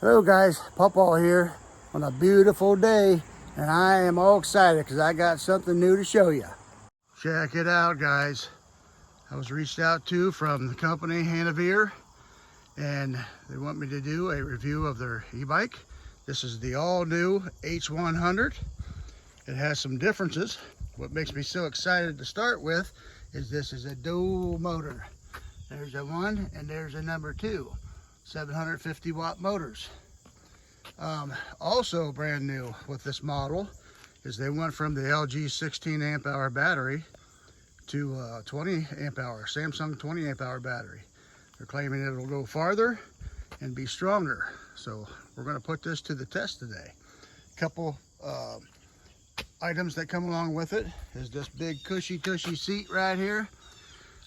Hello guys, Pawpaw here on a beautiful day, and I am all excited because I got something new to show you. Check it out guys. I was reached out to from the company HANEVEAR, and they want me to do a review of their e-bike. This is the all new H100. It has some differences. What makes me so excited to start with is this is a dual motor. There's a one and there's a number two. 750 watt motors. Also brand new with this model is they went from the LG 16 amp hour battery to 20 amp hour, Samsung 20 amp hour battery. They're claiming it'll go farther and be stronger. So we're going to put this to the test today. Couple items that come along with it is this big cushy seat right here,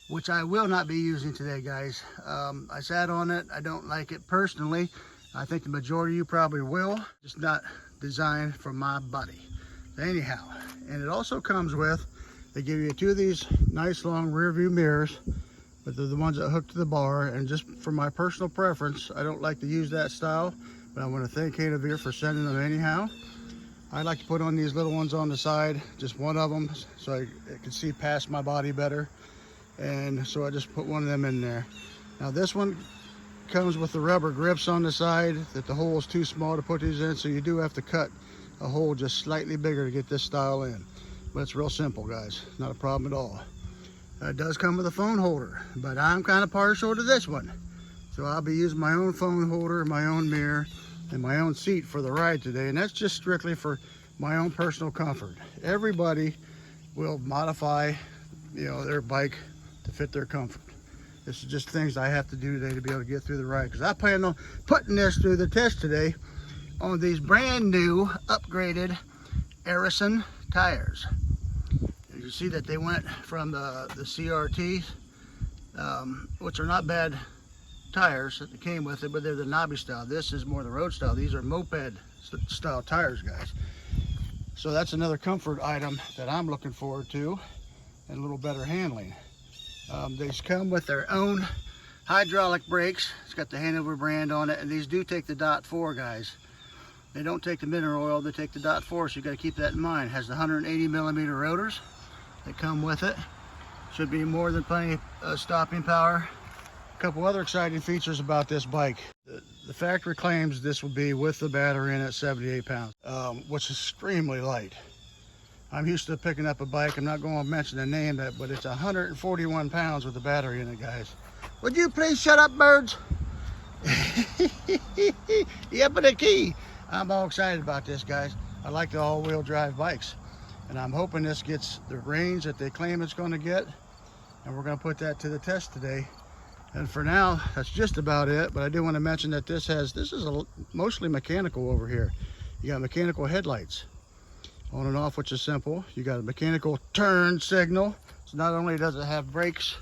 which I will not be using today, guys. I sat on it. I don't like it personally. I think the majority of you probably will. It's not designed for my body. Anyhow, and it also comes with, they give you two of these nice long rear view mirrors, but they're the ones that hook to the bar. And just for my personal preference, I don't like to use that style, but I want to thank HANEVEAR for sending them anyhow. I like to put on these little ones on the side, just one of them, so I can see past my body better. And so I just put one of them in there. Now this one comes with the rubber grips on the side that the hole is too small to put these in, so you do have to cut a hole just slightly bigger to get this style in. But it's real simple, guys, not a problem at all. It does come with a phone holder, but I'm kind of partial to this one, so I'll be using my own phone holder, my own mirror, and my own seat for the ride today. And that's just strictly for my own personal comfort. Everybody will modify, their bike to fit their comfort. This is just things I have to do today to be able to get through the ride, because I plan on putting this through the test today on these brand new upgraded Ergonomic tires. You can see that they went from the CRT, which are not bad tires that came with it, but they're the knobby style. This is more the road style. These are moped style tires, guys. So that's another comfort item that I'm looking forward to, and a little better handling. They come with their own hydraulic brakes. It's got the HANEVEAR brand on it, and these do take the .4, guys. They don't take the mineral oil, they take the .4, so you got to keep that in mind. It has the 180 millimeter rotors that come with it. Should be more than plenty of stopping power. A couple other exciting features about this bike. The factory claims this will be with the battery in at 78 pounds, which is extremely light. I'm used to picking up a bike, I'm not going to mention the name, but it's 141 pounds with the battery in it, guys. Would you please shut up, birds? Yeah, but the key. I'm all excited about this, guys. I like the all-wheel drive bikes, and I'm hoping this gets the range that they claim it's going to get, and we're going to put that to the test today. And for now, that's just about it, but I do want to mention that this is mostly mechanical over here. You got mechanical headlights on and off, which is simple. You got a mechanical turn signal. So not only does it have brakes,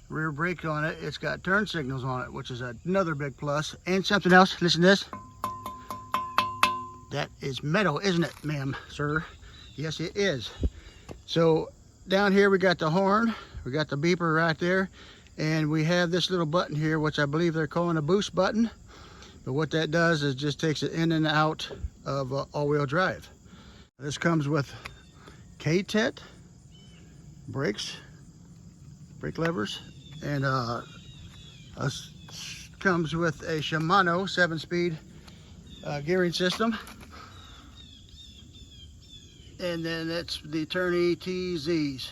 rear brake on it, it's got turn signals on it, which is another big plus. And something else, listen to this. That is metal, isn't it, ma'am, sir? Yes, it is. So down here we got the horn, we got the beeper right there, and we have this little button here, which I believe they're calling a boost button. But what that does is just takes it in and out of all-wheel drive. This comes with K-Tet brakes, brake levers, and comes with a Shimano 7-speed gearing system. And then it's the Turn ETZs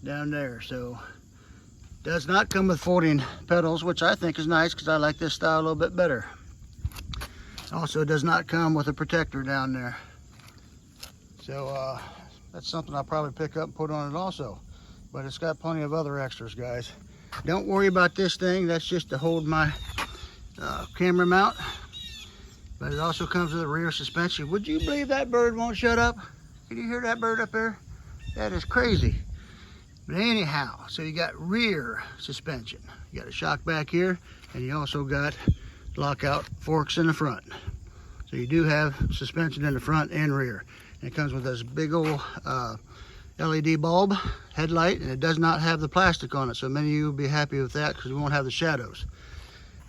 down there. So does not come with folding pedals, which I think is nice because I like this style a little bit better. Also does not come with a protector down there. So that's something I'll probably pick up and put on it also. But it's got plenty of other extras, guys. Don't worry about this thing. That's just to hold my camera mount. But it also comes with a rear suspension. Would you believe that bird won't shut up? Can you hear that bird up there? That is crazy. But anyhow, so you got rear suspension. You got a shock back here, and you also got lockout forks in the front. So you do have suspension in the front and rear. And it comes with this big old LED bulb headlight, and it does not have the plastic on it. So many of you will be happy with that because we won't have the shadows.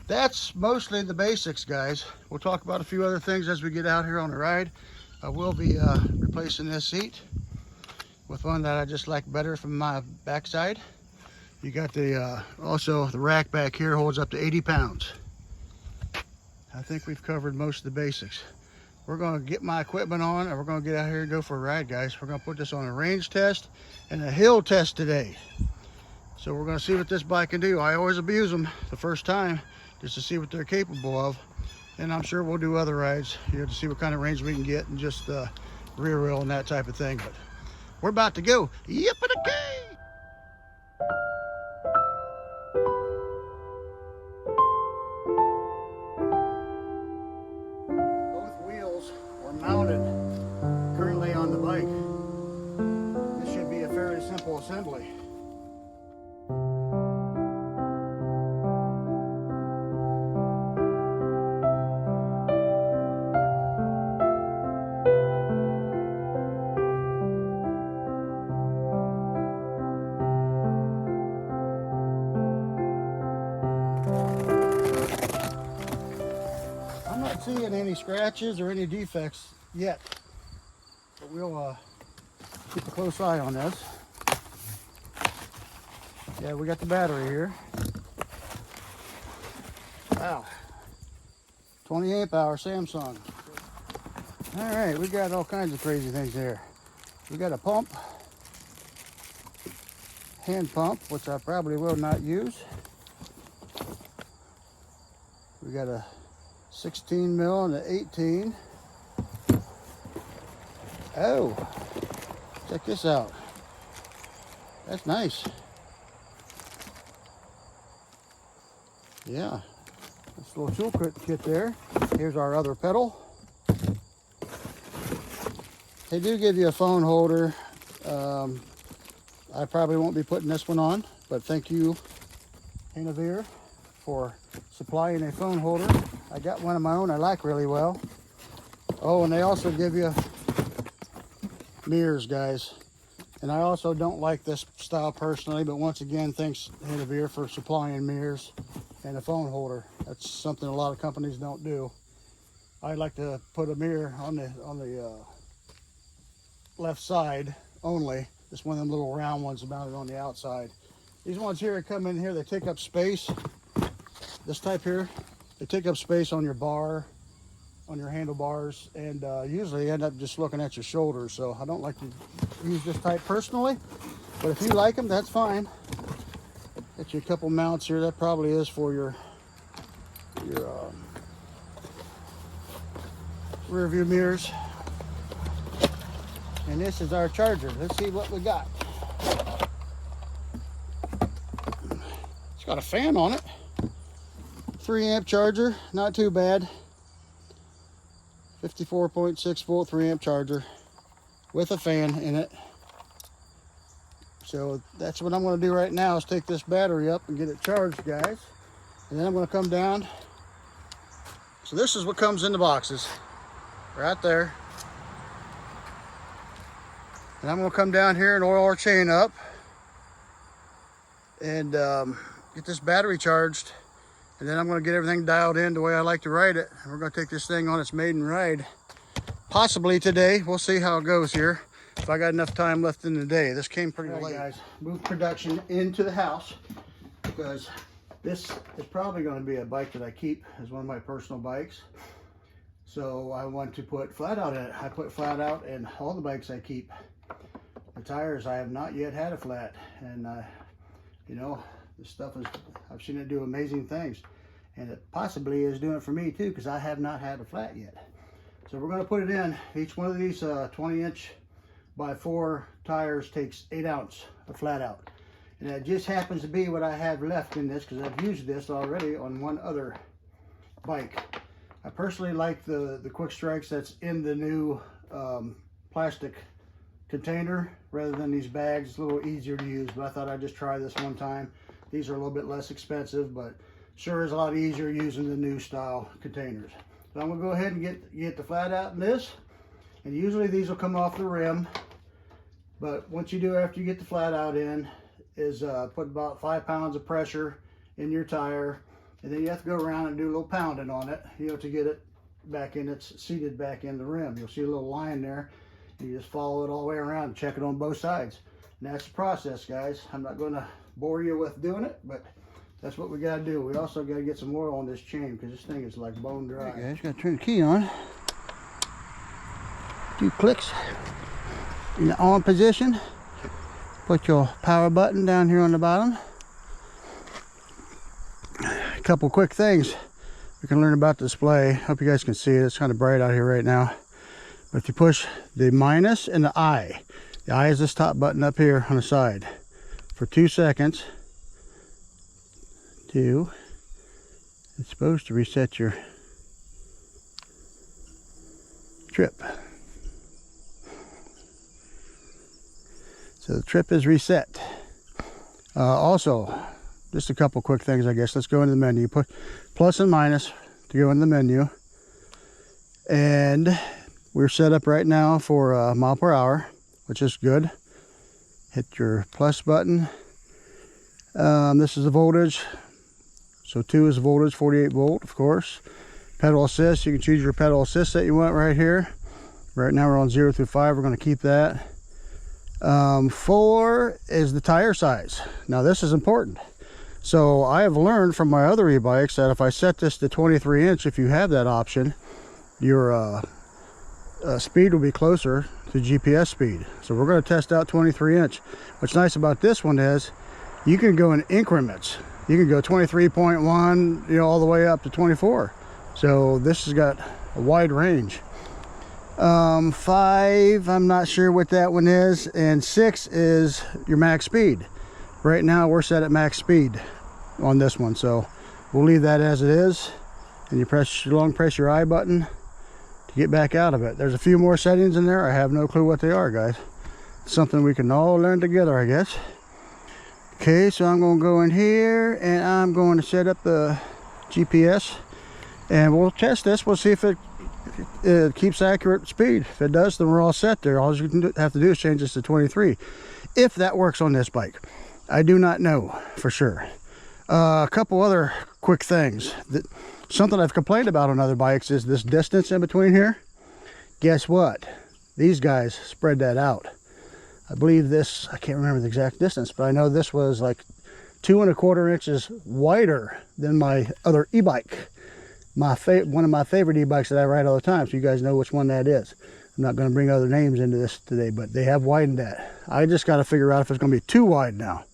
that's mostly the basics, guys. We'll talk about a few other things as we get out here on the ride. I will be replacing this seat with one that I just like better from my backside. You got the also the rack back here holds up to 80 pounds. I think we've covered most of the basics. We're going to get my equipment on and we're going to get out here and go for a ride, guys. We're going to put this on a range test and a hill test today. So we're going to see what this bike can do. I always abuse them the first time just to see what they're capable of. And I'm sure we'll do other rides here to see what kind of range we can get and just rear wheel and that type of thing. But we're about to go. Yippee-ki-yay! Mounted currently on the bike. This should be a fairly simple assembly. I'm not seeing any scratches or any defects yet, but we'll keep a close eye on this. Yeah, we got the battery here. Wow, 20 amp hour Samsung. All right, we got all kinds of crazy things here. We got a pump, hand pump, which I probably will not use. We got a 16 mil and an 18. Oh, check this out. That's nice. Yeah, this little tool kit there. Here's our other pedal. They do give you a phone holder. I probably won't be putting this one on, but thank you, HANEVEAR, for supplying a phone holder. I got one of my own I like really well. Oh, and they also give you mirrors, guys. And I also don't like this style personally, but once again, thanks HANEVEAR for supplying mirrors and a phone holder. That's something a lot of companies don't do. I like to put a mirror on the left side only. Just one of them little round ones mounted on the outside. These ones here come in here, they take up space. This type here, they take up space on your bar, on your handlebars, and usually end up just looking at your shoulders. So I don't like to use this type personally, but if you like them, that's fine. Get you a couple mounts here. That probably is for your rear view mirrors. And this is our charger. Let's see what we got. It's got a fan on it. 3 amp charger, not too bad. 54.6 volt 3 amp charger with a fan in it. So that's what I'm going to do right now, is take this battery up and get it charged, guys. And then I'm going to come down. So this is what comes in the boxes right there. And I'm going to come down here and oil our chain up and get this battery charged. And then I'm going to get everything dialed in the way I like to ride it. And we're going to take this thing on its maiden ride, possibly today. We'll see how it goes here, if I got enough time left in the day. This came pretty late. Guys, move production into the house because this is probably going to be a bike that I keep as one of my personal bikes. So I want to put FlatOut in it. I put FlatOut in all the bikes I keep. The tires, I have not yet had a flat, and you know, this stuff is, I've seen it do amazing things, and it possibly is doing it for me too, because I have not had a flat yet. So we're going to put it in. Each one of these 20-inch by 4 tires takes 8 ounce of FlatOut, and that just happens to be what I have left in this, because I've used this already on one other bike. I personally like the quick strikes that's in the new plastic container rather than these bags. It's a little easier to use, but I thought I'd just try this one time. These are a little bit less expensive, but sure is a lot easier using the new style containers. So I'm gonna go ahead and get the FlatOut in this, and usually these will come off the rim, but what you do after you get the FlatOut in is put about 5 pounds of pressure in your tire And then you have to go around and do a little pounding on it, you know, to get it back in, it's seated back in the rim. You'll see a little line there. You just follow it all the way around and check it on both sides. And that's the process, guys. I'm not going to bore you with doing it, but that's what we got to do. We also got to get some oil on this chain because this thing is like bone dry. Okay, guys, got to turn the key on. 2 clicks in the on position. Put your power button down here on the bottom. A couple quick things we can learn about the display. Hope you guys can see it. It's kind of bright out here right now. But if you push the minus and the I is this top button up here on the side for 2 seconds. 2. It's supposed to reset your trip. So the trip is reset. Also, just a couple quick things, I guess. Let's go into the menu. Put plus and minus to go in the menu. And we're set up right now for mile per hour, which is good. Hit your plus button. This is the voltage. So 2 is the voltage, 48 volt, of course. Pedal assist, you can choose your pedal assist that you want right here. Right now we're on 0 through 5, we're going to keep that. 4 is the tire size. Now this is important. So I have learned from my other e-bikes that if I set this to 23 inch, if you have that option, your speed will be closer to GPS speed. So we're going to test out 23 inch. What's nice about this one is you can go in increments. You can go 23.1, you know, all the way up to 24. So this has got a wide range. 5, I'm not sure what that one is, and 6 is your max speed. Right now we're set at max speed on this one, so we'll leave that as it is, and you press your I button to get back out of it. There's a few more settings in there. I have no clue what they are, guys. It's something we can all learn together, I guess. Okay, so I'm going to go in here and I'm going to set up the GPS, and we'll test this. We'll see if it keeps accurate speed. If it does, then we're all set there. All you have to do is change this to 23. If that works on this bike, I do not know for sure. A couple other quick things. Something I've complained about on other bikes is this distance in between here. Guess what? These guys spread that out. I believe this, I can't remember the exact distance, but I know this was like 2 1/4 inches wider than my other e-bike. One of my favorite e-bikes that I ride all the time, so you guys know which one that is. I'm not going to bring other names into this today, but they have widened that. I just got to figure out if it's going to be too wide now.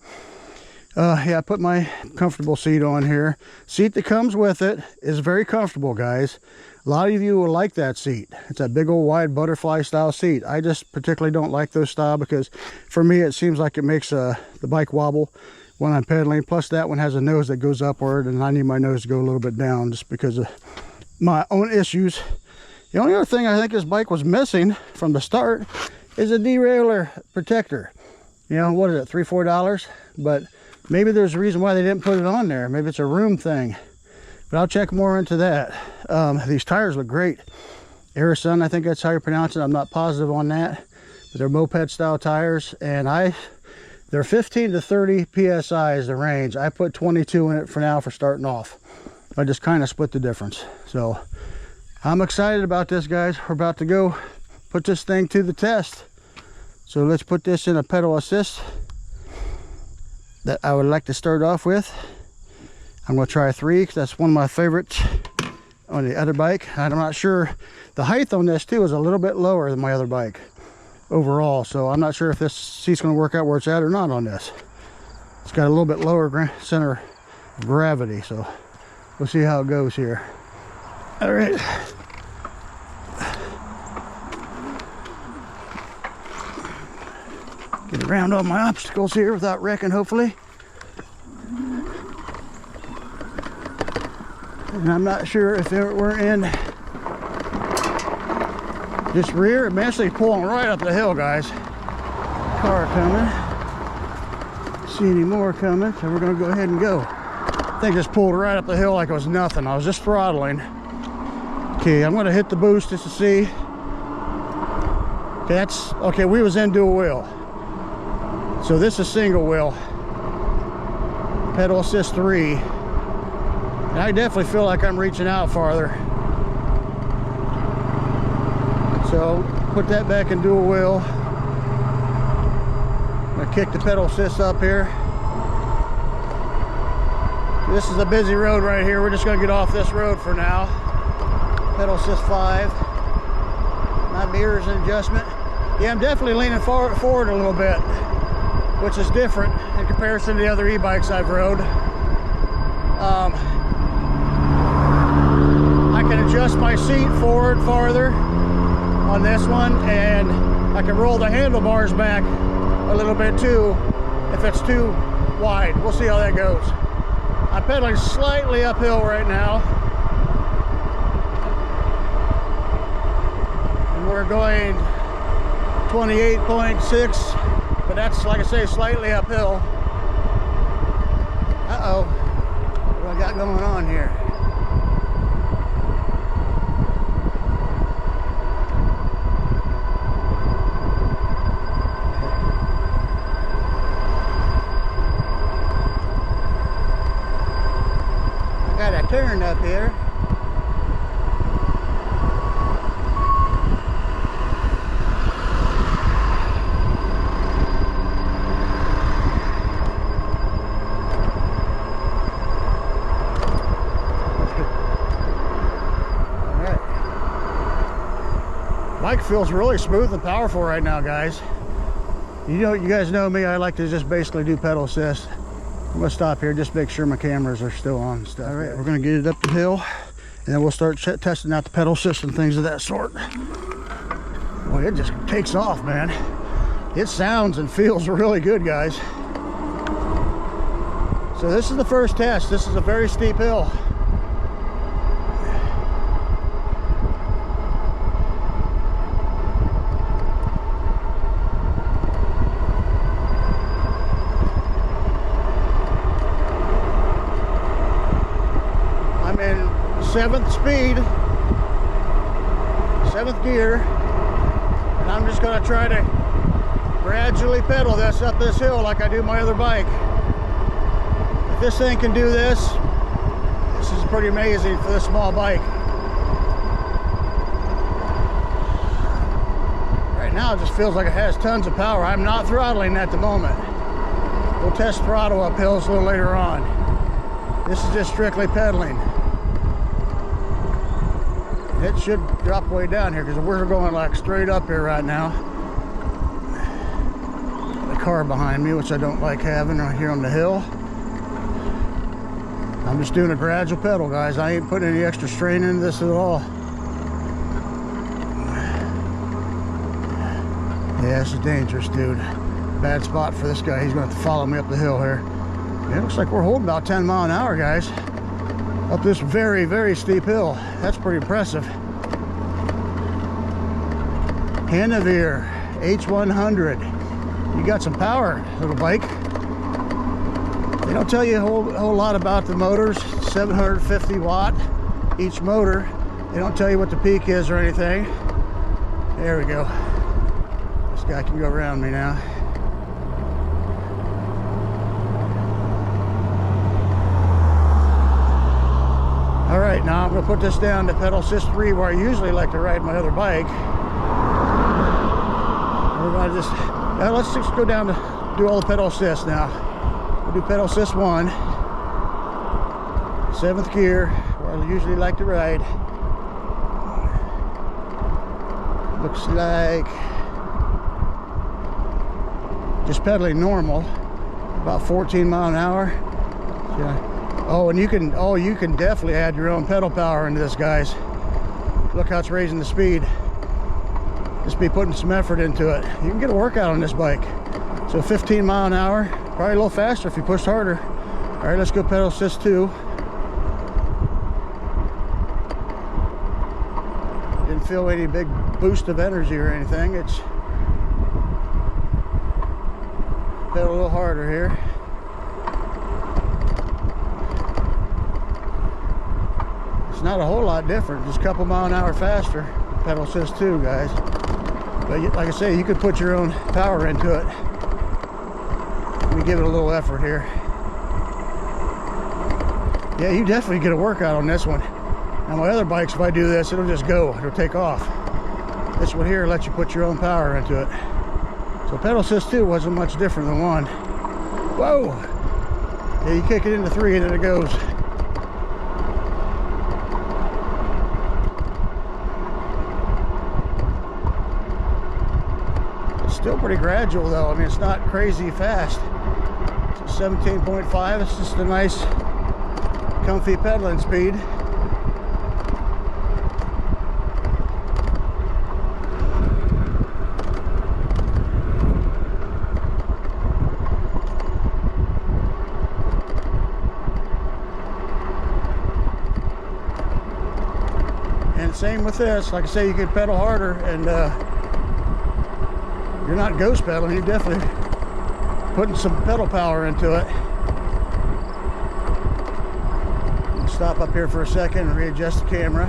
Yeah, I put my comfortable seat on here. Seat that comes with it is very comfortable, guys. A lot of you will like that seat. It's a big old wide butterfly style seat. I just particularly don't like those style because for me it seems like it makes the bike wobble when I'm pedaling. Plus that one has a nose that goes upward, and I need my nose to go a little bit down just because of my own issues. The only other thing I think this bike was missing from the start is a derailleur protector. You know, what is it, $3 or $4? But maybe there's a reason why they didn't put it on there. Maybe it's a room thing. But I'll check more into that. These tires look great. Aerosun, I think that's how you pronounce it. I'm not positive on that. But they're moped style tires, and they're 15 to 30 PSI is the range. I put 22 in it for now for starting off. I just kind of split the difference. So I'm excited about this, guys. We're about to go put this thing to the test. So let's put this in a pedal assist that I would like to start off with. I'm going to try 3 because that's one of my favorites on the other bike. I'm not sure. The height on this too is a little bit lower than my other bike overall, so I'm not sure if this seat's going to work out where it's at or not on this. It's got a little bit lower center of gravity, so we'll see how it goes here. All right. Get around all my obstacles here without wrecking, hopefully. And I'm not sure if we're in this rear. I'm actually pulling right up the hill, guys. Car coming. See any more coming, so we're gonna go ahead and go. I think just pulled right up the hill like it was nothing. I was just throttling. Okay, I'm gonna hit the boost just to see. Okay, okay, we was in dual wheel. So this is single wheel. Pedal assist 3. And I definitely feel like I'm reaching out farther. So put that back in dual wheel. I'm gonna kick the pedal assist up here. This is a busy road right here. We're just gonna get off this road for now. Pedal assist 5. My mirror's an adjustment. Yeah, I'm definitely leaning forward a little bit, which is different in comparison to the other e-bikes I've rode. I can adjust my seat forward farther on this one, and I can roll the handlebars back a little bit too if it's too wide. We'll see how that goes. I'm pedaling slightly uphill right now, and we're going 28.6, but that's, like I say, slightly uphill. Uh-oh, what do I got going on here? Turn up here. Alright. Bike feels really smooth and powerful right now, guys. You guys know me, I like to just basically do pedal assist. I'm gonna stop here, just make sure my cameras are still on and stuff. All right, we're gonna get it up the hill, and then we'll start testing out the pedal assist and things of that sort. Boy, it just takes off, man. It sounds and feels really good, guys. So this is the first test. This is a very steep hill. Seventh speed, 7th gear, and I'm just going to try to gradually pedal this up this hill like I do my other bike. If this thing can do this, this is pretty amazing for this small bike. Right now it just feels like it has tons of power. I'm not throttling at the moment. We'll test throttle up hills a little later on. This is just strictly pedaling. It should drop way down here because we're going like straight up here right now. The car behind me, which I don't like having right here on the hill. I'm just doing a gradual pedal, guys. I ain't putting any extra strain into this at all. Yeah, this is dangerous, dude. Bad spot for this guy. He's going to have to follow me up the hill here. Yeah, it looks like we're holding about 10 miles an hour, guys. Up this very, very steep hill. That's pretty impressive. HANEVEAR H100. You got some power, little bike. They don't tell you a whole lot about the motors. 750 watt each motor. They don't tell you what the peak is or anything. There we go. This guy can go around me now. Alright, now I'm going to put this down to pedal assist 3 where I usually like to ride my other bike. We're going to just, let's just go down to do all the pedal assist now. We'll do pedal assist 1. 7th gear, where I usually like to ride. Looks like just pedaling normal, about 14 miles an hour. Yeah. Oh, and you can definitely add your own pedal power into this, guys. Look how it's raising the speed. Just be putting some effort into it. You can get a workout on this bike. So 15 miles an hour, probably a little faster if you push harder. All right, let's go pedal assist 2. Didn't feel any big boost of energy or anything. It's pedal a little harder here. It's not a whole lot different, just a couple miles an hour faster. Pedal assist 2, guys. But like I say, you could put your own power into it. Let me give it a little effort here. Yeah, you definitely get a workout on this one. Now my other bikes, if I do this, it'll just go, it'll take off. This one here lets you put your own power into it. So pedal assist 2 wasn't much different than 1. Whoa! Yeah, you kick it into 3 and then it goes. It's still pretty gradual though. I mean, it's not crazy fast. It's 17.5. It's just a nice, comfy pedaling speed. And same with this. Like I say, you can pedal harder, and you're not ghost pedaling. You're definitely putting some pedal power into it. Stop up here for a second and readjust the camera.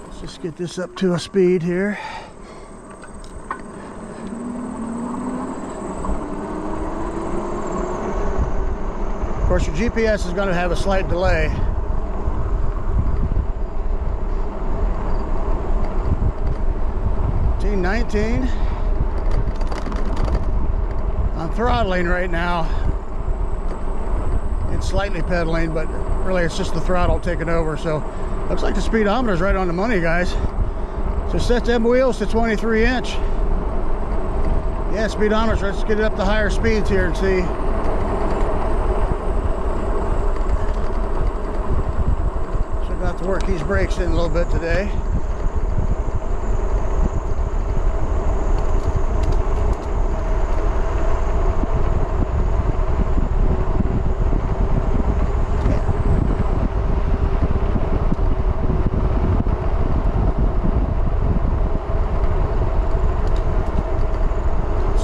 Let's just get this up to a speed here. Of course, your GPS is going to have a slight delay. $19. I'm throttling right now. It's slightly pedaling, but really it's just the throttle taking over. So looks like the speedometer's right on the money, guys. So set them wheels to 23 inch. Yeah, speedometers. Let's get it up to higher speeds here and see. So I'm gonna have to work these brakes in a little bit today.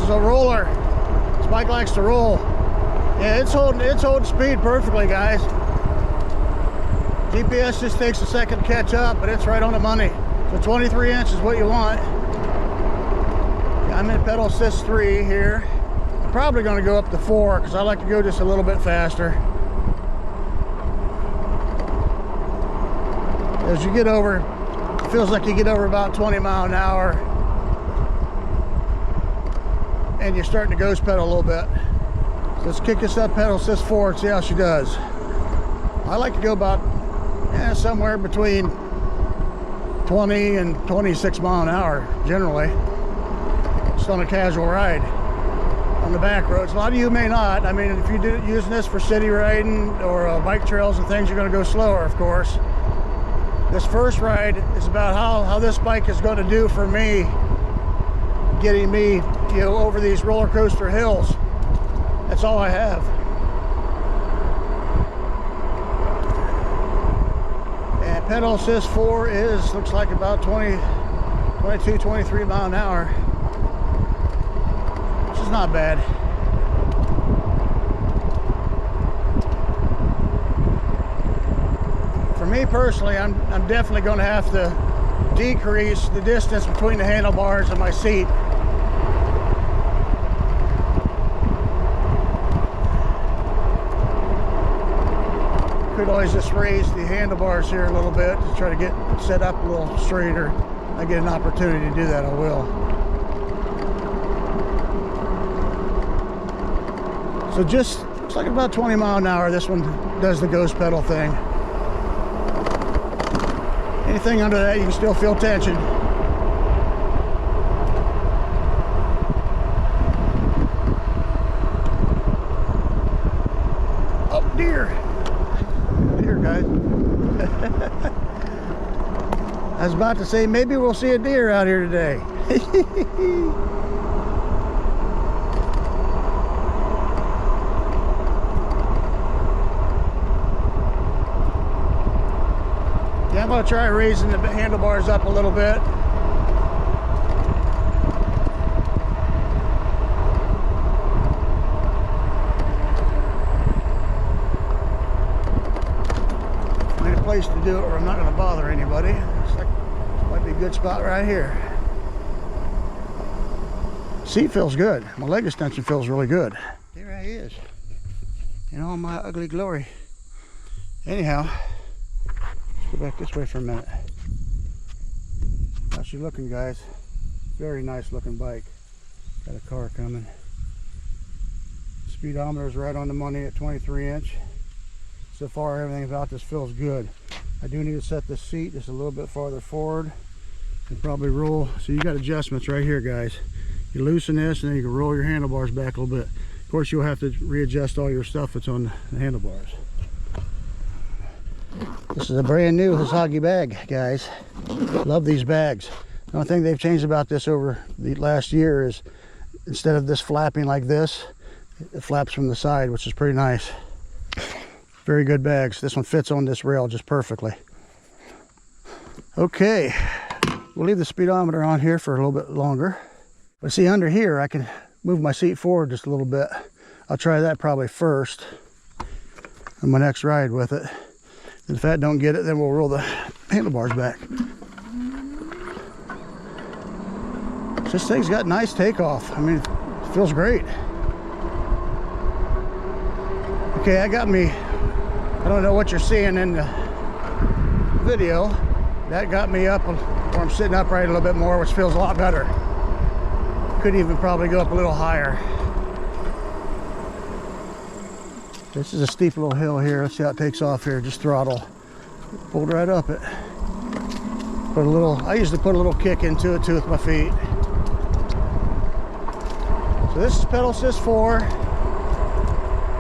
A roller. This bike likes to roll. Yeah, it's holding speed perfectly, guys. GPS just takes a second to catch up, but it's right on the money. So 23 inch is what you want. Yeah, I'm in pedal assist 3 here. I'm probably going to go up to 4 because I like to go just a little bit faster. As you get over, it feels like you get over about 20 miles an hour. And you're starting to ghost pedal a little bit. So let's kick this up pedal assist 4 and see how she does. I like to go about somewhere between 20 and 26 miles an hour generally. Just on a casual ride on the back roads. A lot of you may not. I mean, if you're using this for city riding or bike trails and things, you're going to go slower, of course. This first ride is about how this bike is going to do for me, getting me, you know, over these roller coaster hills. That's all I have. And pedal assist 4 looks like about 22, 23 miles an hour, which is not bad. For me personally, I'm definitely going to have to decrease the distance between the handlebars and my seat. Could always just raise the handlebars here a little bit to try to get set up a little straighter. I get an opportunity to do that, I will. So just looks like about 20 miles an hour. This one does the ghost pedal thing. Anything under that, you can still feel tension. Oh, deer. Deer, guys. I was about to say, maybe we'll see a deer out here today. Yeah, I'm going to try raising the handlebars up a little bit. Find a place to do it where I'm not going to bother anybody. Looks like this might be a good spot right here. Seat feels good. My leg extension feels really good. is in all my ugly glory. Anyhow, let's go back this way for a minute. How's she looking, guys? Very nice looking bike. Got a car coming. Speedometer is right on the money at 23 inch. So far, everything about this feels good. I do need to set the seat just a little bit farther forward and probably roll. So you got adjustments right here, guys. You loosen this and then you can roll your handlebars back a little bit. Of course, you'll have to readjust all your stuff that's on the handlebars. This is a brand new Hisagi bag, guys. Love these bags. The only thing they've changed about this over the last year is instead of this flapping like this, it flaps from the side, which is pretty nice. Very good bags. This one fits on this rail just perfectly. Okay, we'll leave the speedometer on here for a little bit longer. But see, under here, I can move my seat forward just a little bit. I'll try that probably first on my next ride with it. And if that don't get it, then we'll roll the handlebars back. This thing's got nice takeoff. I mean, it feels great. Okay, I got me, I don't know what you're seeing in the video. That got me up where I'm sitting upright a little bit more, which feels a lot better. Could even probably go up a little higher. This is a steep little hill here. Let's see how it takes off here. Just throttle. Pulled right up it. Put a little, I usually put a little kick into it too with my feet. So this is pedal assist 4.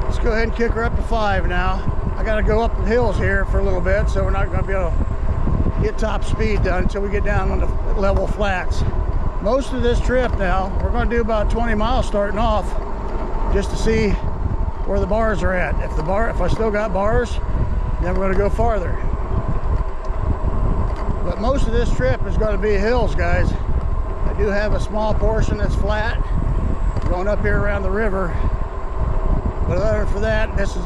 Let's go ahead and kick her up to 5 now. I gotta go up the hills here for a little bit, so we're not gonna be able to get top speed done until we get down on the level flats. Most of this trip now, we're gonna do about 20 miles starting off just to see where the bars are at. If I still got bars, then we're gonna go farther. But most of this trip is gonna be hills, guys. I do have a small portion that's flat going up here around the river. But other than for that, this is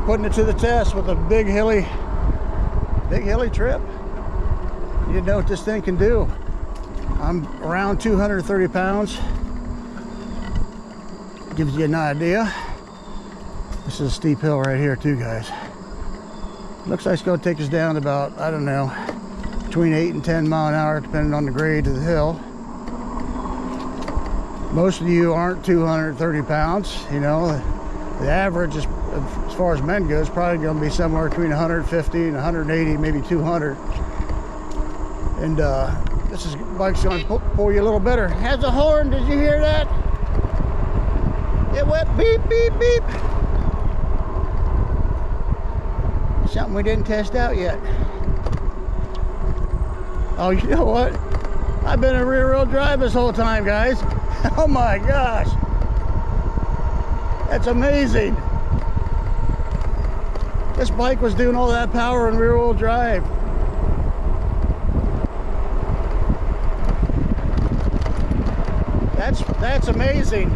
putting it to the test with a big hilly trip. You know what this thing can do. I'm around 230 pounds. Gives you an idea. This is a steep hill right here too, guys. Looks like it's going to take us down about, I don't know, between 8 and 10 mile an hour, depending on the grade of the hill. Most of you aren't 230 pounds, you know. The average, is, as far as men goes, probably going to be somewhere between 150 and 180, maybe 200. And this bike's going to pull you a little better. Has a horn, did you hear that? It went beep, beep, beep. Something we didn't test out yet. Oh, you know what? I've been in rear-wheel drive this whole time, guys. Oh my gosh. That's amazing. This bike was doing all that power in rear-wheel drive. That's amazing.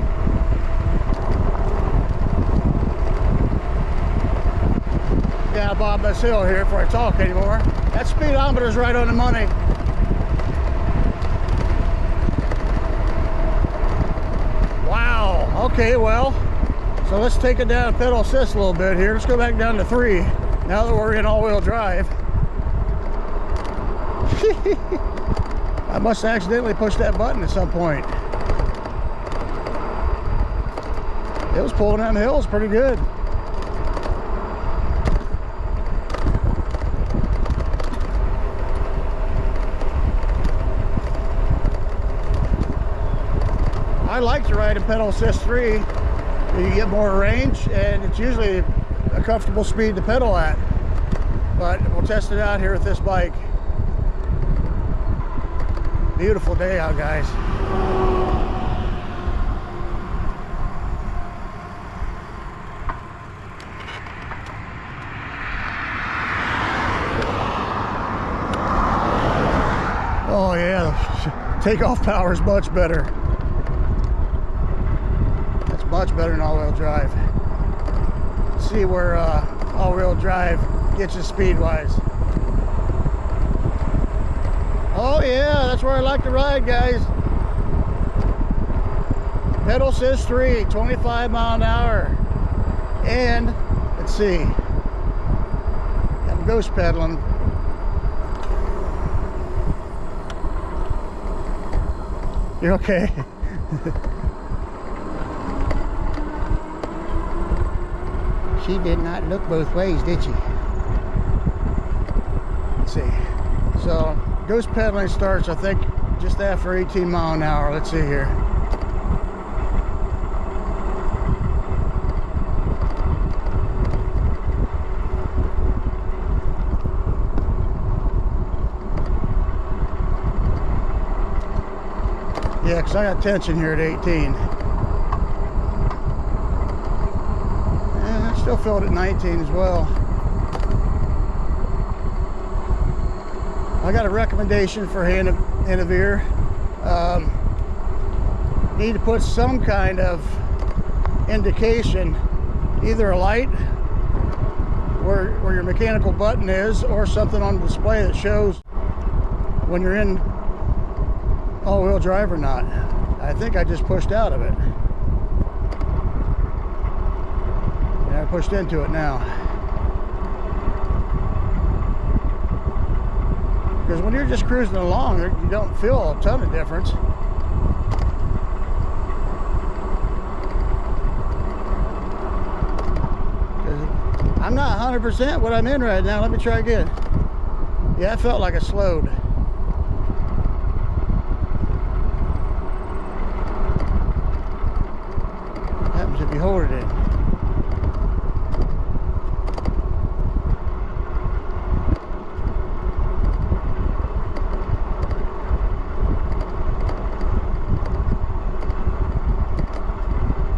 Gotta bob this hill here before I talk anymore. That speedometer's right on the money. Wow. Okay, well, so let's take it down pedal assist a little bit here. Let's go back down to 3 now that we're in all-wheel drive. I must have accidentally pushed that button at some point. It was pulling down the hills pretty good. I like to ride in pedal assist 3. You get more range and it's usually a comfortable speed to pedal at. But we'll test it out here with this bike. Beautiful day out, guys. Oh yeah, takeoff power is much better. That's much better than all-wheel drive. See where all-wheel drive gets you speed-wise. Oh yeah, that's where I like to ride, guys. Pedal assist 3, 25 mile an hour. And let's see, I'm ghost pedaling. You okay? She did not look both ways, did she? Let's see. So ghost pedaling starts, I think, just after 18 miles an hour. Let's see here. Yeah, because I got tension here at 18. And I still feel it at 19 as well. I got a recommendation for HANEVEAR. Need to put some kind of indication, either a light where your mechanical button is, or something on the display that shows when you're in all-wheel drive or not. I think I just pushed out of it. Yeah, I pushed into it now. Because when you're just cruising along, you don't feel a ton of difference. I'm not 100% what I'm in right now. Let me try again. Yeah, I felt like I slowed. What happens if you hold it in?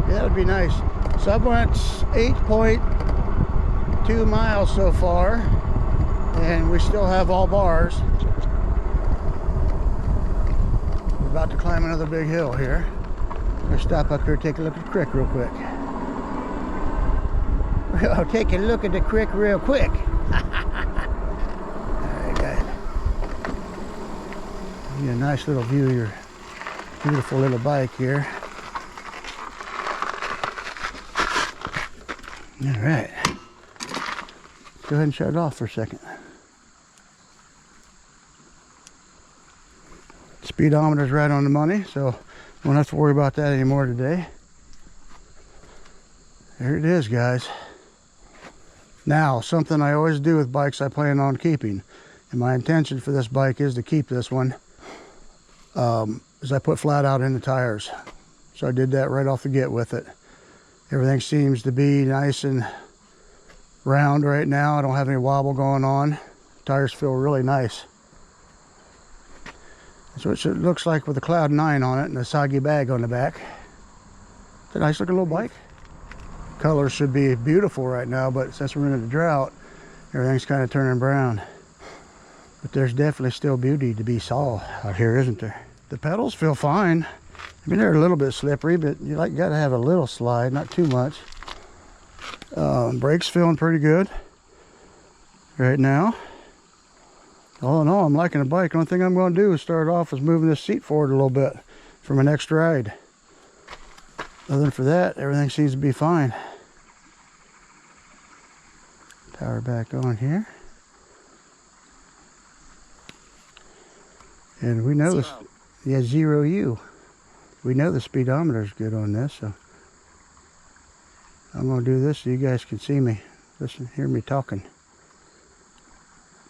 Yeah, that would be nice. So I went 8.2 miles so far, and we still have all bars. We're about to climb another big hill here. We'll stop up here and take a look at the creek real quick. I'll take a look at the creek real quick. Alright guys, give you a nice little view of your beautiful little bike here. Alright, go ahead and shut it off for a second. Speedometer's right on the money, so won't have to worry about that anymore today. There it is, guys. Now, something I always do with bikes I plan on keeping, and my intention for this bike is to keep this one, is I put FlatOut in the tires. So I did that right off the get with it. Everything seems to be nice and round right now. I don't have any wobble going on. Tires feel really nice. That's what it looks like with the Cloud 9 on it and the soggy bag on the back. It's a nice looking little bike. Colors should be beautiful right now, but since we're in a drought, everything's kind of turning brown. But there's definitely still beauty to be saw out here, isn't there? The pedals feel fine. I mean, they're a little bit slippery, but you gotta have a little slide, not too much. Brakes feeling pretty good right now. All in all, I'm liking the bike. The only thing I'm going to do is start off with moving this seat forward a little bit for my next ride. Other than for that, everything seems to be fine. Power back on here. And we know this, yeah, 0U. We know the speedometer is good on this, so I'm going to do this so you guys can see me. Listen, hear me talking.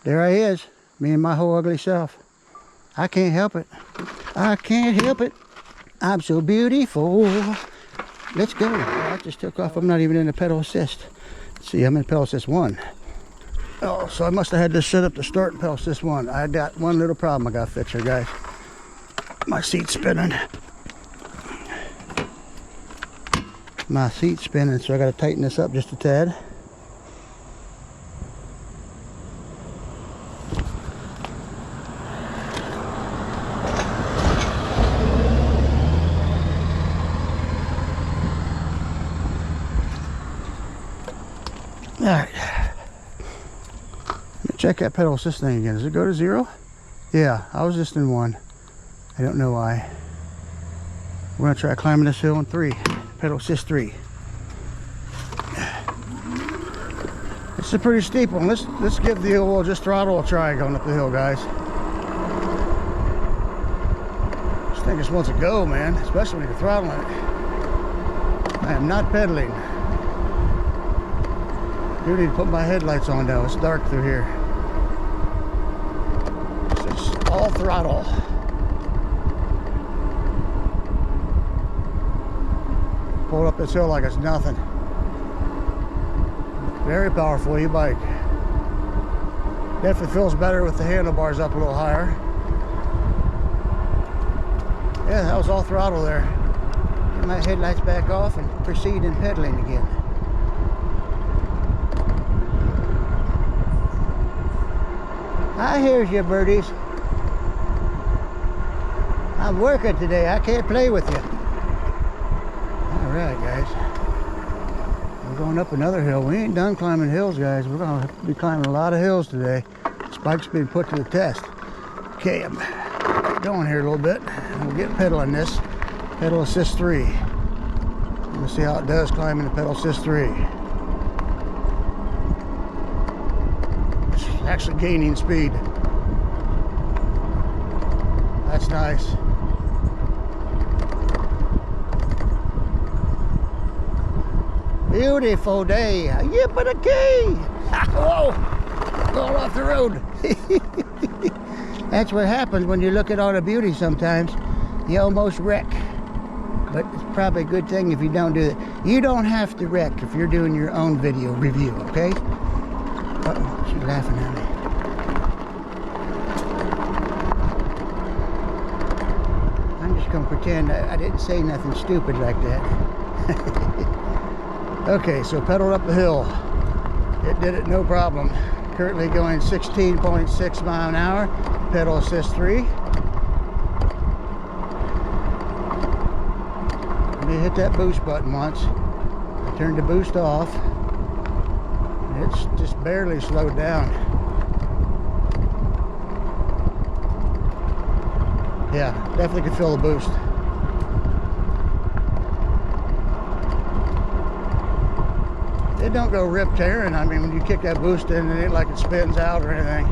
There I is. Me and my whole ugly self. I can't help it. I can't help it. I'm so beautiful. Let's go. I just took off. I'm not even in the pedal assist. Let's see, I'm in pedal assist 1. Oh, so I must have had this set up to start in pedal assist 1. I got one little problem I got to fix here, guys. My seat's spinning. My seat's spinning, so I got to tighten this up just a tad. Alright, check that pedal assist thing again. Does it go to 0? Yeah, I was just in 1. I don't know why. We're going to try climbing this hill in 3. Pedal assist 3. It's a pretty steep one. Let's give the old just throttle a try going up the hill, guys. This thing just wants to go, man, especially when you're throttling it. I am not pedaling. I do need to put my headlights on though. It's dark through here. So it's all throttle. Pull up this hill like it's nothing. Very powerful e-bike. Definitely feels better with the handlebars up a little higher. Yeah, that was all throttle there. Get my headlights back off and proceed in pedaling again. I hears you, birdies. I'm working today. I can't play with you. Alright, guys. We're going up another hill. We ain't done climbing hills, guys. We're going to be climbing a lot of hills today. This bike's been put to the test. Okay, I'm going here a little bit. We'll get pedaling this. Pedal assist 3. Let's see how it does climbing the pedal assist 3. It's actually gaining speed. That's nice. Beautiful day. Ebike. Whoa! Going off the road. That's what happens when you look at all the beauty sometimes. You almost wreck. But it's probably a good thing if you don't do that. You don't have to wreck if you're doing your own video review, okay? Uh-oh, she's laughing at me. I'm just gonna pretend I didn't say nothing stupid like that. Okay, so pedaled up the hill. It did it no problem. Currently going 16.6 miles an hour. Pedal assist 3. Let me hit that boost button once. I turned the boost off. And it's just barely slowed down. Yeah, definitely could feel the boost. It don't go rip tearing. I mean, when you kick that boost in, it ain't like it spins out or anything.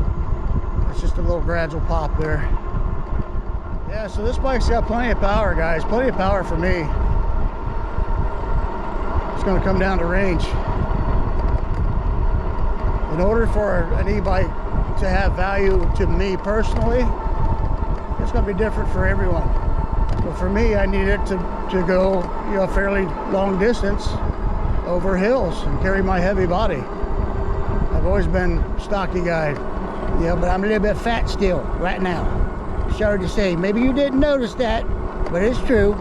It's just a little gradual pop there. Yeah, so this bike's got plenty of power, guys. Plenty of power for me. It's going to come down to range. In order for an e-bike to have value to me personally, it's going to be different for everyone. But for me, I need it to go, you know, a fairly long distance over hills and carry my heavy body. I've always been a stocky guy, yeah, but I'm a little bit fat still right now. Sorry to say, maybe you didn't notice that, but it's true.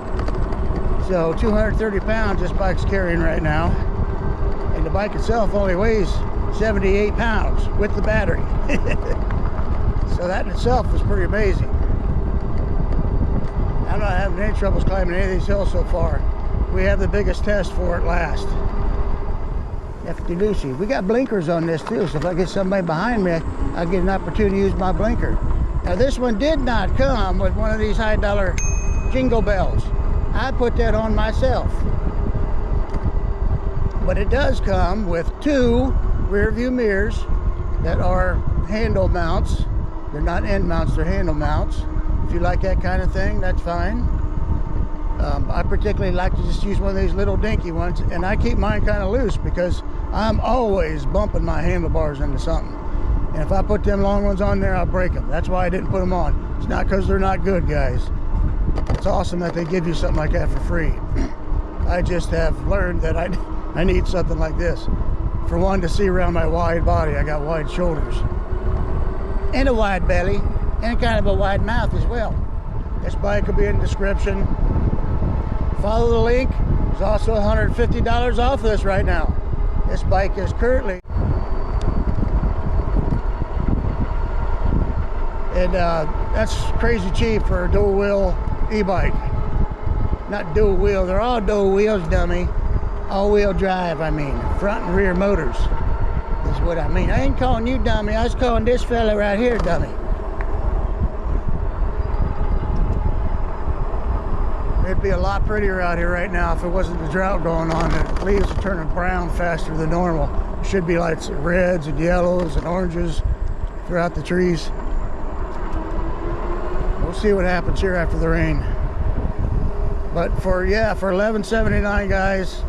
So 230 pounds this bike's carrying right now, and the bike itself only weighs 78 pounds with the battery. So that in itself is pretty amazing. I'm not having any troubles climbing any of these hills so far. We have the biggest test for it last. Hefty Lucy. We got blinkers on this too, so if I get somebody behind me, I'll get an opportunity to use my blinker. Now this one did not come with one of these high dollar jingle bells. I put that on myself. But it does come with 2 rear view mirrors that are handle mounts. They're not end mounts, they're handle mounts. If you like that kind of thing, that's fine. I particularly like to just use one of these little dinky ones, and I keep mine kind of loose because I'm always bumping my handlebars into something. And if I put them long ones on there, I'll break them. That's why I didn't put them on. It's not because they're not good, guys. It's awesome that they give you something like that for free. I just have learned that I need something like this. For one, to see around my wide body. I got wide shoulders. And a wide belly. And kind of a wide mouth as well. This bike will be in the description. Follow the link. There's also $150 off of this right now. This bike is currently... And that's crazy cheap for a dual wheel e-bike. Not dual wheel, they're all dual wheels, dummy. All wheel drive, I mean. Front and rear motors is what I mean. I ain't calling you dummy, I was calling this fella right here dummy. It'd be a lot prettier out here right now if it wasn't the drought going on. The leaves are turning brown faster than normal. should be lights, reds and yellows and oranges throughout the trees. We'll see what happens here after the rain. But for $11.79, guys,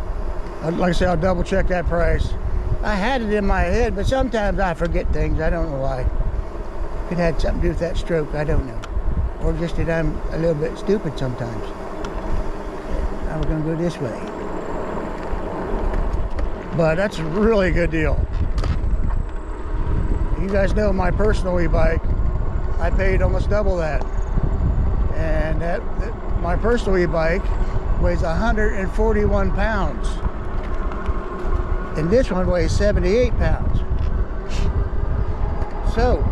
like I say, I'll double check that price. I had it in my head, but sometimes I forget things. I don't know why. It had something to do with that stroke, I don't know. Or just that I'm a little bit stupid sometimes. Now we're gonna go this way. But that's a really good deal. You guys know my personal e-bike, I paid almost double that. And my personal e-bike weighs 141 pounds. And this one weighs 78 pounds. So,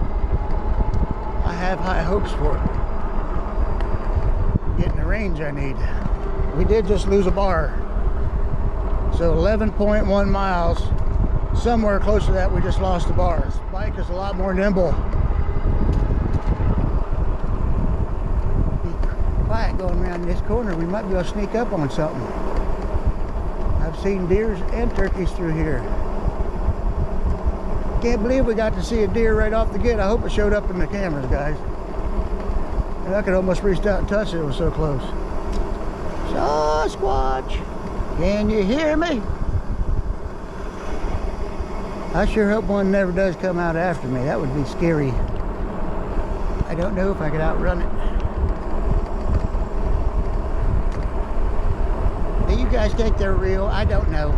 I have high hopes for it. Getting the range I need. We did just lose a bar. So 11.1 miles. Somewhere close to that, we just lost the bar. This bike is a lot more nimble. Be quiet going around this corner. We might be able to sneak up on something. I've seen deers and turkeys through here. Can't believe we got to see a deer right off the gate. I hope it showed up in the cameras, guys. And I could almost reach out and touch it. It was so close. Sasquatch, can you hear me? I sure hope one never does come out after me. That would be scary. I don't know if I could outrun it. Do you guys think they're real? I don't know.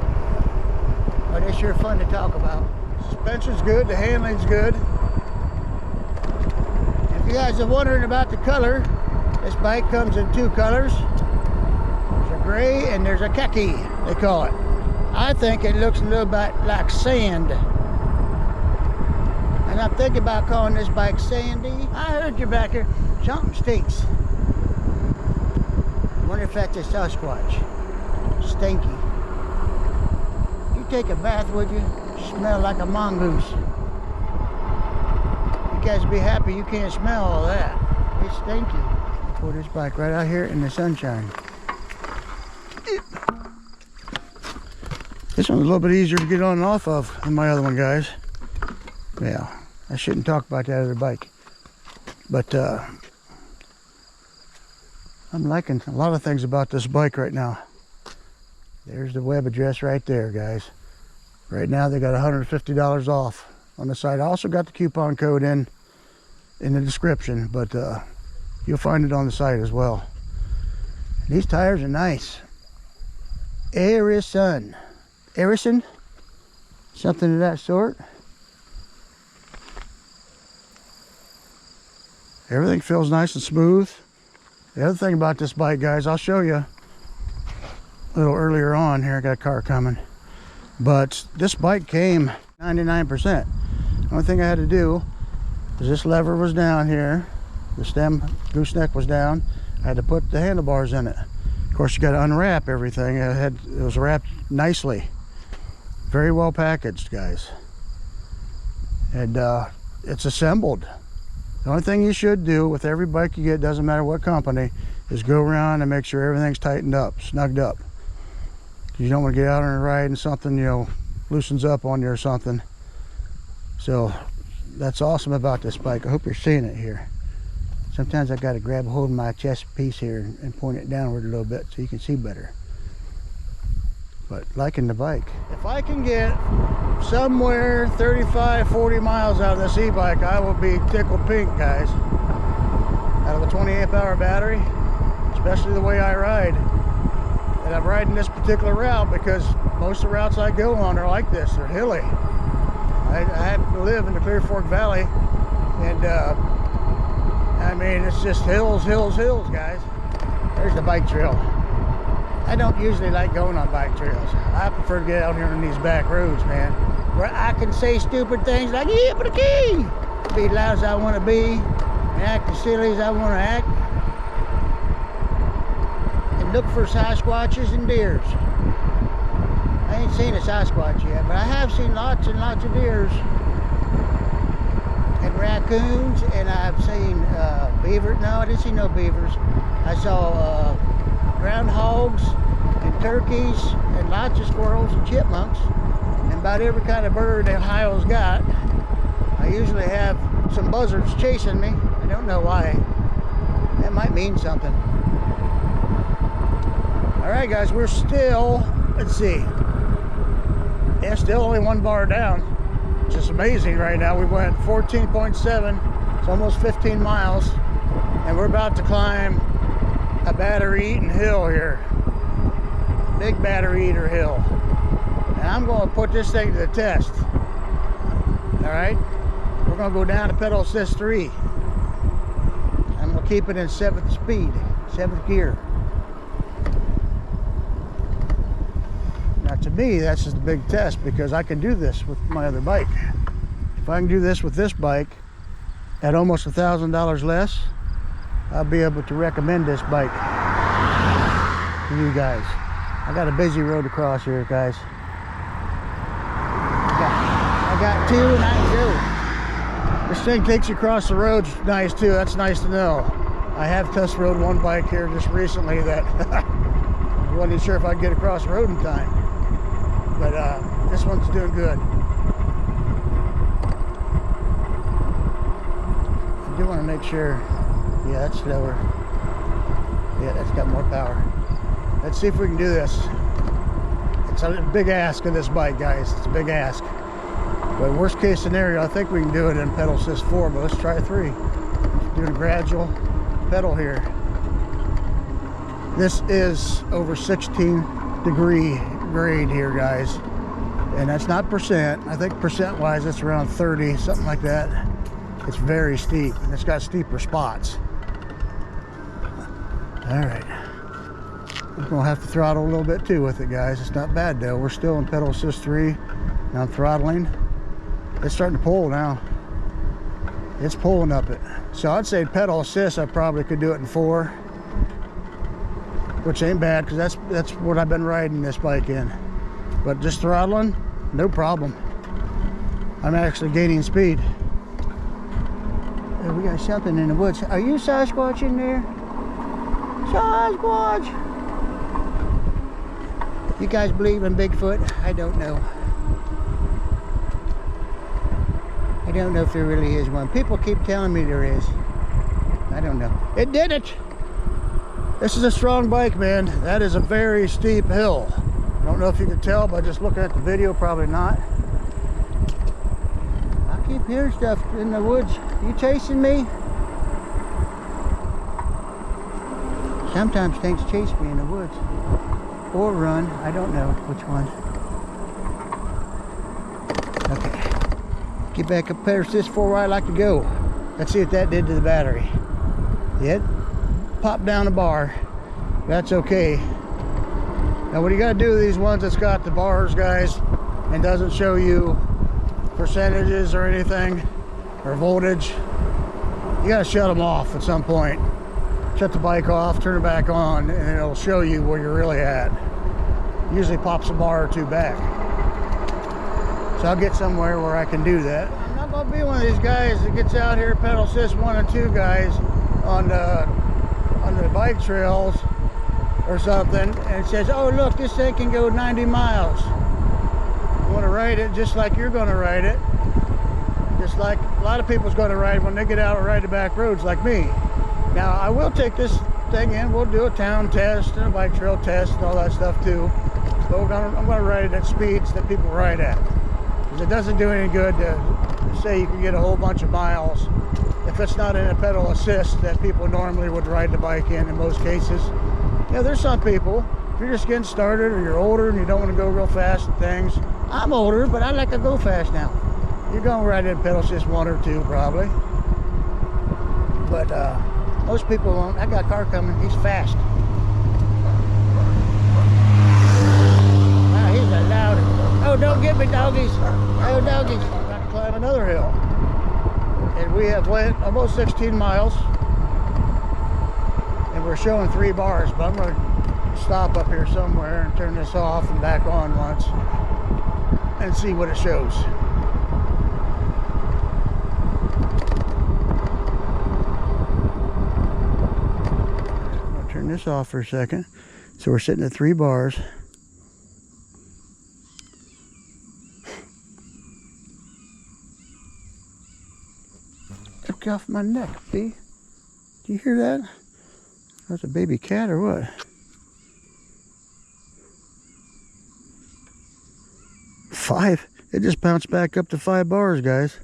But they're sure fun to talk about. Suspension's good, the handling's good. If you guys are wondering about the color, this bike comes in two colors. There's a gray and there's a khaki, they call it. I think it looks a little bit like sand. And I'm thinking about calling this bike Sandy. I heard you back here. Something stinks. I wonder if that's a Sasquatch. Stinky. You take a bath, would you? Smell like a mongoose. You guys be happy you can't smell all that. It's stinky. Pull this bike right out here in the sunshine. This one's a little bit easier to get on and off of than my other one, guys. Yeah, I shouldn't talk about that other bike. But I'm liking a lot of things about this bike right now. There's the web address right there, guys. Right now they got $150 off on the site. I also got the coupon code in the description, but you'll find it on the site as well. These tires are nice. Arison, something of that sort. Everything feels nice and smooth. The other thing about this bike, guys, I'll show you a little earlier on here. I got a car coming. But this bike came 99%. The only thing I had to do is this lever was down here. The stem gooseneck was down. I had to put the handlebars in it. Of course, you got to unwrap everything. It was wrapped nicely. Very well packaged, guys. And it's assembled. The only thing you should do with every bike you get, doesn't matter what company, is go around and make sure everything's tightened up, snugged up. You don't want to get out on a ride and something, you know, loosens up on you or something. So that's awesome about this bike. I hope you're seeing it here. Sometimes I got to grab a hold of my chest piece here and point it downward a little bit so you can see better. But liking the bike. If I can get somewhere 35-40 miles out of this e-bike, I will be tickled pink, guys. Out of a 20 amp hour battery, especially the way I ride. And I'm riding this particular route because most of the routes I go on are like this. They're hilly. I happen to live in the Clear Fork Valley, and I mean, it's just hills, hills, hills, guys. There's the bike trail. I don't usually like going on bike trails. I prefer to get out here on these back roads, man, where I can say stupid things like, yeah, but a key! Be loud as I want to be, and act as silly as I want to act. Look for Sasquatches and deers. I ain't seen a Sasquatch yet, but I have seen lots and lots of deers and raccoons, and I've seen beavers. No, I didn't see no beavers. I saw groundhogs and turkeys and lots of squirrels and chipmunks and about every kind of bird Ohio's got. I usually have some buzzards chasing me. I don't know why. That might mean something. Alright guys, we're still, let's see. Yeah, still only 1 bar down. Which is amazing right now. We went 14.7. It's almost 15 miles. And we're about to climb a battery eating hill here. Big battery eater hill. And I'm going to put this thing to the test. Alright? We're going to go down to pedal assist 3. I'm going to keep it in 7th speed, 7th gear. Now to me, that's just a big test because I can do this with my other bike. If I can do this with this bike at almost $1,000 less, I'll be able to recommend this bike to you guys. I got a busy road to cross here, guys. I got 2 and I can go. This thing takes you across the road, nice too. That's nice to know. I have test rode one bike here just recently that I wasn't sure if I'd get across the road in time. But this one's doing good. I do want to make sure. Yeah, that's slower. Yeah, that's got more power. Let's see if we can do this. It's a big ask of this bike, guys. It's a big ask. But worst case scenario, I think we can do it in pedal assist 4, but let's try 3. Doing a gradual pedal here. This is over 16-degree grade here, guys. And that's not percent. I think percent-wise, it's around 30, something like that. It's very steep, and it's got steeper spots. All right. I'm gonna have to throttle a little bit too with it, guys. It's not bad though. We're still in pedal assist 3. Now I'm throttling. It's starting to pull now. It's pulling up it. So I'd say pedal assist, I probably could do it in 4, which ain't bad because that's what I've been riding this bike in. But just throttling, no problem. I'm actually gaining speed. Hey, we got something in the woods. Are you Sasquatch in there? Sasquatch! You guys believe in Bigfoot? I don't know. I don't know if there really is one. People keep telling me there is. I don't know. It did it! This is a strong bike, man. That is a very steep hill. I don't know if you can tell by just looking at the video, probably not. I keep hearing stuff in the woods. You chasing me? Sometimes things chase me in the woods. Or run. I don't know which one. Okay. Get back up there. This 4 where I like to go. Let's see what that did to the battery. It popped down the bar. That's okay. Now what you gotta do with these ones that's got the bars, guys, and doesn't show you percentages or anything, or voltage, you gotta shut them off at some point. Shut the bike off, turn it back on, and it'll show you where you're really at. Usually pops a bar or 2 back. So I'll get somewhere where I can do that. I'm not gonna be one of these guys that gets out here, pedal assist 1 and 2 guys on the bike trails or something, and it says, oh look, this thing can go 90 miles. You wanna ride it just like you're gonna ride it. Just like a lot of people's gonna ride when they get out and ride the back roads like me. Now, I will take this thing in. We'll do a town test and a bike trail test and all that stuff too. But I'm going to ride it at speeds that people ride at. Because it doesn't do any good to say you can get a whole bunch of miles if it's not in a pedal assist that people normally would ride the bike in most cases. Yeah, there's some people, if you're just getting started or you're older and you don't want to go real fast and things. I'm older, but I like to go fast now. You're going to ride in pedal assist 1 or 2 probably. But, most people won't. I got a car coming. He's fast. Wow, he's a loud. Oh, don't get me, doggies. Oh, doggies. I'm about to climb another hill. And we have went almost 16 miles. And we're showing 3 bars. But I'm going to stop up here somewhere and turn this off and back on once. And see what it shows. Turn this off for a second. So we're sitting at 3 bars. broke off my neck, see? Do you hear that? That's a baby cat or what? Five. It just bounced back up to 5 bars, guys.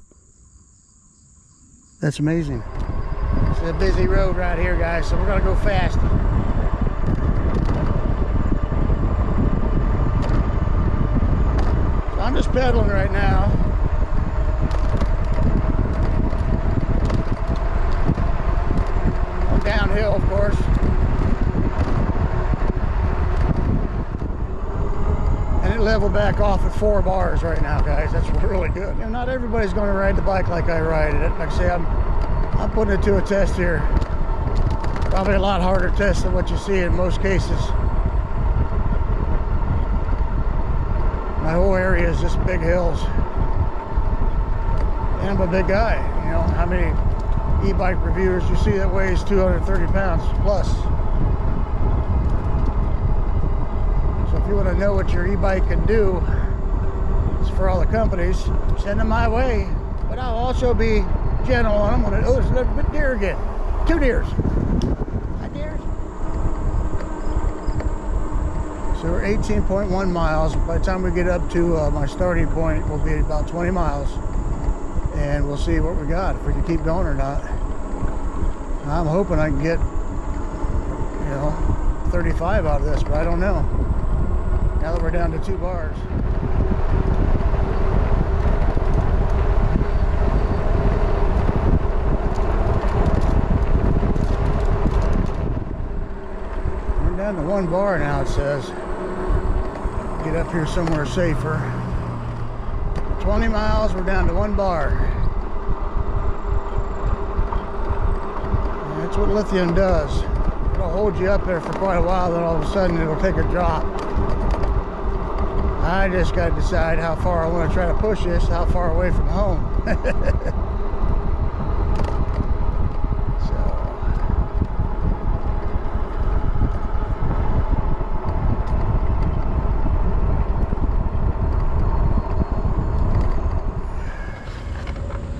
That's amazing. It's a busy road right here, guys, so we're gonna go fast. So I'm just pedaling right now. I'm downhill, of course. And it leveled back off at 4 bars right now, guys. That's really good. You know, not everybody's going to ride the bike like I ride it. Like I say, I'm putting it to a test here. Probably a lot harder test than what you see in most cases. My whole area is just big hills. And I'm a big guy. You know, how many e-bike reviewers you see that weighs 230 pounds plus? So if you want to know what your e-bike can do, it's for all the companies, send them my way. But I'll also be gentle on them. Oh, there's a little bit deer again. 2 deers. Hi, deers. So we're 18.1 miles. By the time we get up to my starting point, we'll be about 20 miles. And we'll see what we got, if we can keep going or not. I'm hoping I can get, you know, 35 out of this, but I don't know. Now that we're down to 2 bars. We're down to 1 bar now, it says. Get up here somewhere safer. 20 miles, we're down to 1 bar. And that's what lithium does. It'll hold you up there for quite a while, then all of a sudden it'll take a drop. I just got to decide how far I want to try to push this, how far away from home.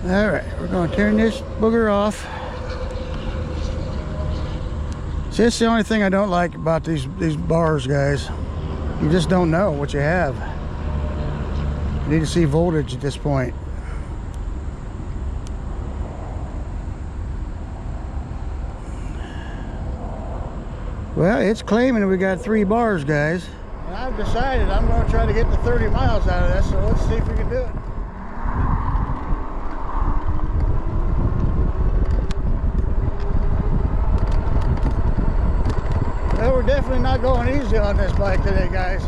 All right, we're going to turn this booger off. See, that's the only thing I don't like about these bars, guys. You just don't know what you have. You need to see voltage at this point. Well, it's claiming we got 3 bars, guys. And I've decided I'm going to try to get to 30 miles out of this, so let's see if we can do it. Well, we're definitely not going easy on this bike today, guys.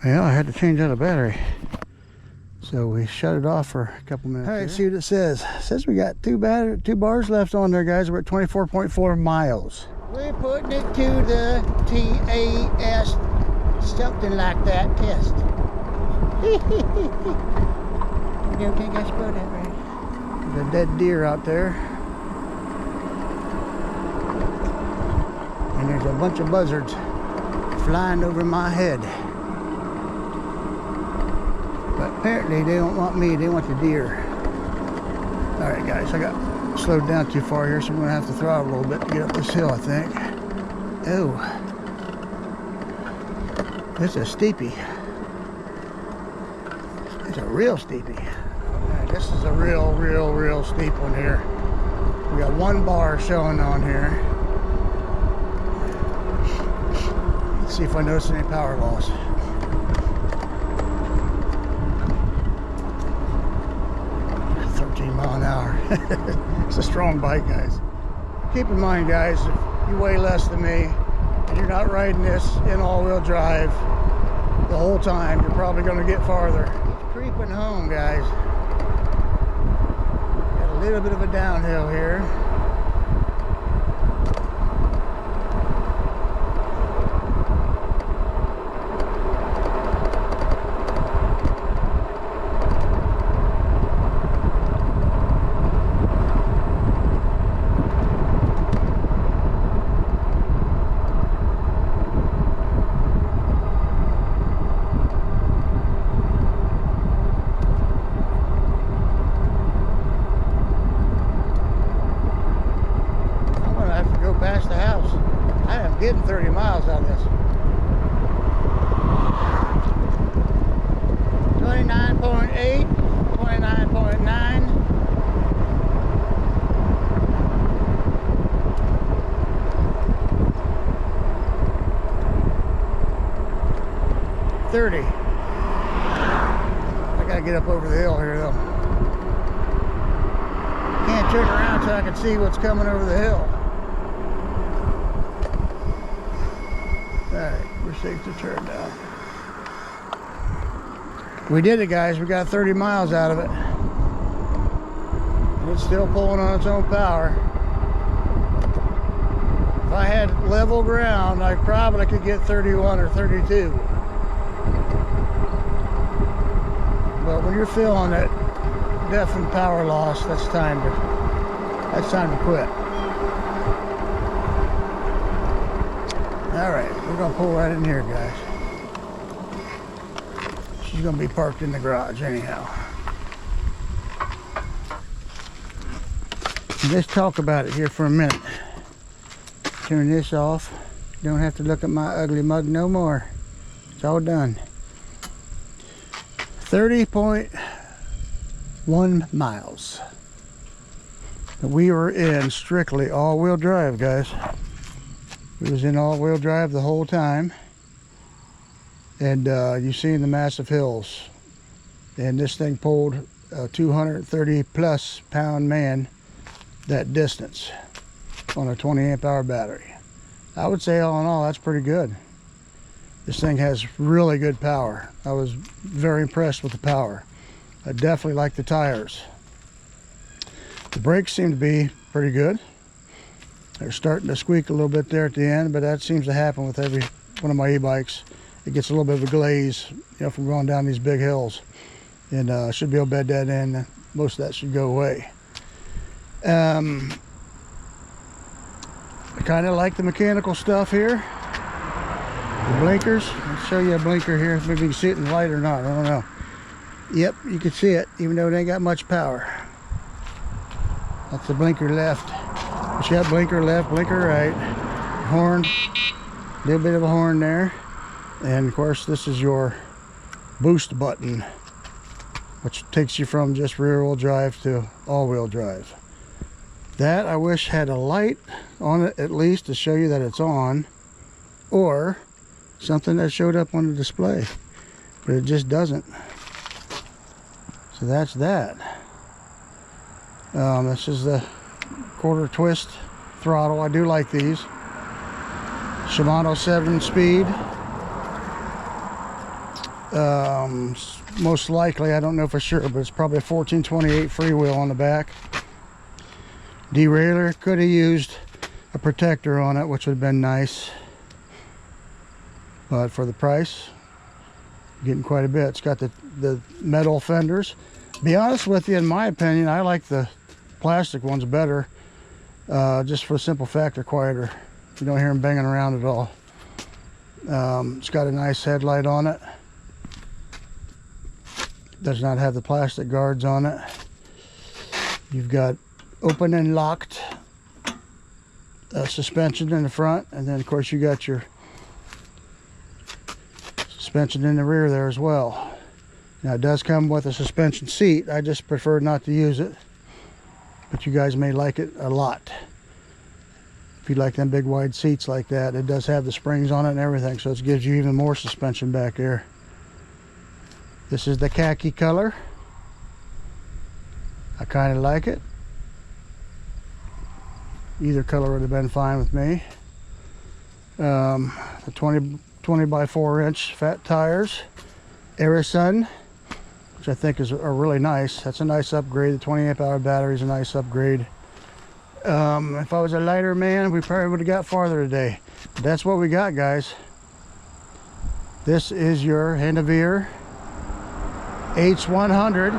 Well, I had to change out a battery, so we shut it off for a couple minutes. All right, see what it says. It says we got 2 bars left on there, guys. We're at 24.4 miles. We're putting it to the TAS, something like that, test. You don't think I spelled that right? There's a dead deer out there. And there's a bunch of buzzards flying over my head. But apparently they don't want me, they want the deer. Alright guys, I got slowed down too far here, so I'm going to have to throttle a little bit to get up this hill, I think. Oh. It's a steepy. It's a real steepy. Right, this is a real steep one here. We got 1 bar showing on here. See if I notice any power loss. Mile an hour. It's a strong bike, guys. Keep in mind, guys, if you weigh less than me and you're not riding this in all-wheel drive the whole time, you're probably going to get farther. It's creeping home, guys. Got a little bit of a downhill here. getting 30 miles out of this. 29.8, 29.9. 30. I gotta get up over the hill here though. Can't turn around so I can see what's coming over the hill. Alright, we're safe to turn now. We did it, guys. We got 30 miles out of it. And it's still pulling on its own power. If I had level ground, I probably could get 31 or 32. But when you're feeling that deafening power loss, that's time to quit. All right, we're gonna pull right in here, guys. She's gonna be parked in the garage anyhow. Let's talk about it here for a minute. Turn this off. Don't have to look at my ugly mug no more. It's all done. 30.1 miles. We were in strictly all-wheel drive, guys. We was in all-wheel drive the whole time. And you've seen the massive hills. And this thing pulled a 230 plus pound man that distance on a 20 amp hour battery. I would say all in all, that's pretty good. This thing has really good power. I was very impressed with the power. I definitely like the tires. The brakes seem to be pretty good. They're starting to squeak a little bit there at the end, but that seems to happen with every one of my e-bikes. It gets a little bit of a glaze, you know, from going down these big hills. And should be able to bed that in. Most of that should go away. I kind of like the mechanical stuff here. The blinkers. I'll show you a blinker here. Maybe you can see it in the light or not. I don't know. Yep, you can see it, even though it ain't got much power. That's the blinker left. But you got blinker left, blinker right. Horn. A little bit of a horn there. And of course, this is your boost button, which takes you from just rear-wheel drive to all-wheel drive. That I wish had a light on it at least to show you that it's on, or something that showed up on the display, but it just doesn't. So that's that. This is the quarter twist throttle. I do like these. Shimano 7-speed. Most likely, I don't know for sure, but it's probably a 1428 freewheel on the back. Derailleur, could have used a protector on it, which would have been nice, but for the price, getting quite a bit. It's got the metal fenders. Be honest with you, in my opinion, I like the plastic ones better, just for the simple fact they're quieter. You don't hear them banging around at all. It's got a nice headlight on it. Does not have the plastic guards on it. You've got open and locked suspension in the front, and then of course you got your suspension in the rear there as well. Now it does come with a suspension seat. I just prefer not to use it, but you guys may like it a lot. If you like them big wide seats like that, it does have the springs on it and everything, so it gives you even more suspension back there. This is the khaki color. I kind of like it. Either color would have been fine with me. The 20 by 4 inch fat tires. Aerosun, which I think are really nice. That's a nice upgrade. The 20 amp hour battery is a nice upgrade. If I was a lighter man, we probably would have got farther today. But that's what we got, guys. This is your HANEVEAR H100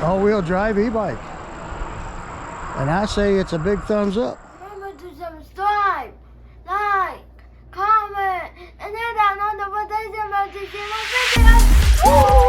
all-wheel drive e-bike. And I say it's a big thumbs up. Remember to subscribe, like, comment, and hit that notification bell to see my videos. Woo!